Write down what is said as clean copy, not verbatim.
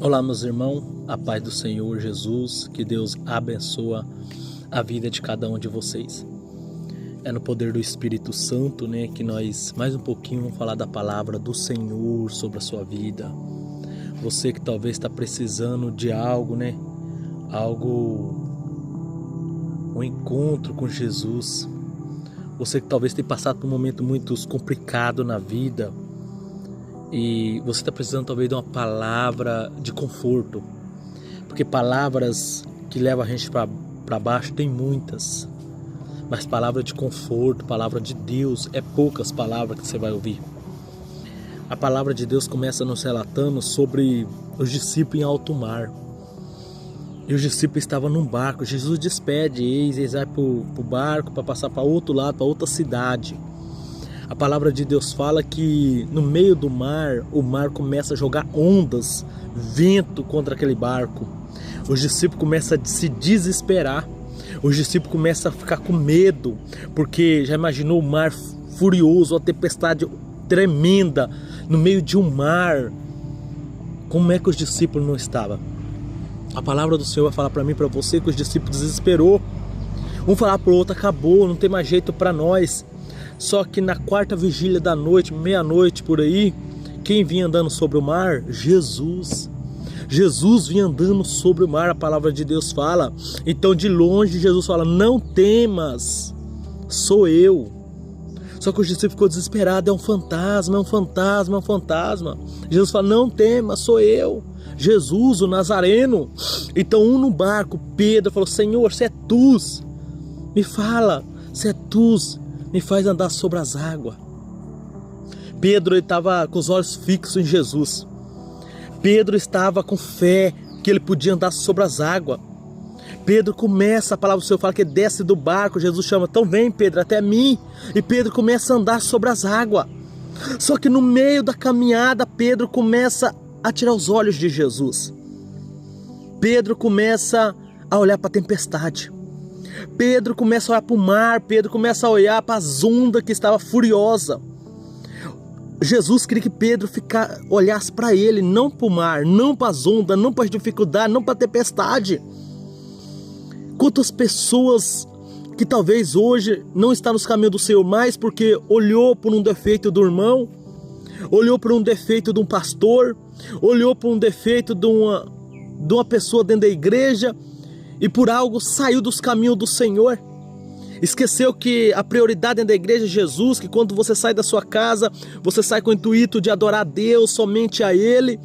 Olá, meus irmãos, a paz do Senhor Jesus, que Deus abençoa a vida de cada um de vocês. É no poder do Espírito Santo, que nós mais um pouquinho vamos falar da palavra do Senhor sobre a sua vida. Você que talvez está precisando de algo, um encontro com Jesus. Você que talvez tenha passado por um momento muito complicado na vida. E você está precisando talvez de uma palavra de conforto. Porque palavras que levam a gente para baixo tem muitas. Mas palavra de conforto, palavra de Deus, é poucas palavras que você vai ouvir. A palavra de Deus começa nos relatando sobre os discípulos em alto mar. E os discípulos estavam num barco. Jesus despede eles vai para o barco para passar para outro lado, para outra cidade. A palavra de Deus fala que no meio do mar, o mar começa a jogar ondas, vento contra aquele barco. Os discípulos começam a se desesperar. Os discípulos começam a ficar com medo, porque já imaginou o mar furioso, uma tempestade tremenda no meio de um mar. Como é que os discípulos não estavam? A palavra do Senhor vai falar para mim e para você que os discípulos desesperou. Um falar para o outro, acabou, não tem mais jeito para nós. Só que na quarta vigília da noite, meia-noite por aí, quem vinha andando sobre o mar? Jesus. Jesus vinha andando sobre o mar, a palavra de Deus fala. Então de longe Jesus fala, não temas, sou eu. Só que o discípulo ficou desesperado, é um fantasma, é um fantasma, é um fantasma. Jesus fala, não temas, sou eu. Jesus, o Nazareno. Então um no barco, Pedro, falou, Senhor, se é tu, me fala, se é tu, me faz andar sobre as águas. Pedro estava com os olhos fixos em Jesus. Pedro estava com fé que ele podia andar sobre as águas. Pedro começa, a palavra do Senhor fala que ele desce do barco. Jesus chama, então vem Pedro até mim. E Pedro começa a andar sobre as águas. Só que no meio da caminhada, Pedro começa a tirar os olhos de Jesus. Pedro começa a olhar para a tempestade. Pedro começa a olhar para o mar, Pedro começa a olhar para as ondas que estava furiosa. Jesus queria que Pedro olhasse para ele, não para o mar, não para as ondas, não para as dificuldades, não para a tempestade. Quantas pessoas que talvez hoje não estão nos caminhos do Senhor mais porque olhou por um defeito do irmão, olhou por um defeito de um pastor, olhou por um defeito de uma pessoa dentro da igreja, e por algo saiu dos caminhos do Senhor. Esqueceu que a prioridade da igreja é Jesus, que quando você sai da sua casa, você sai com o intuito de adorar a Deus, somente a Ele.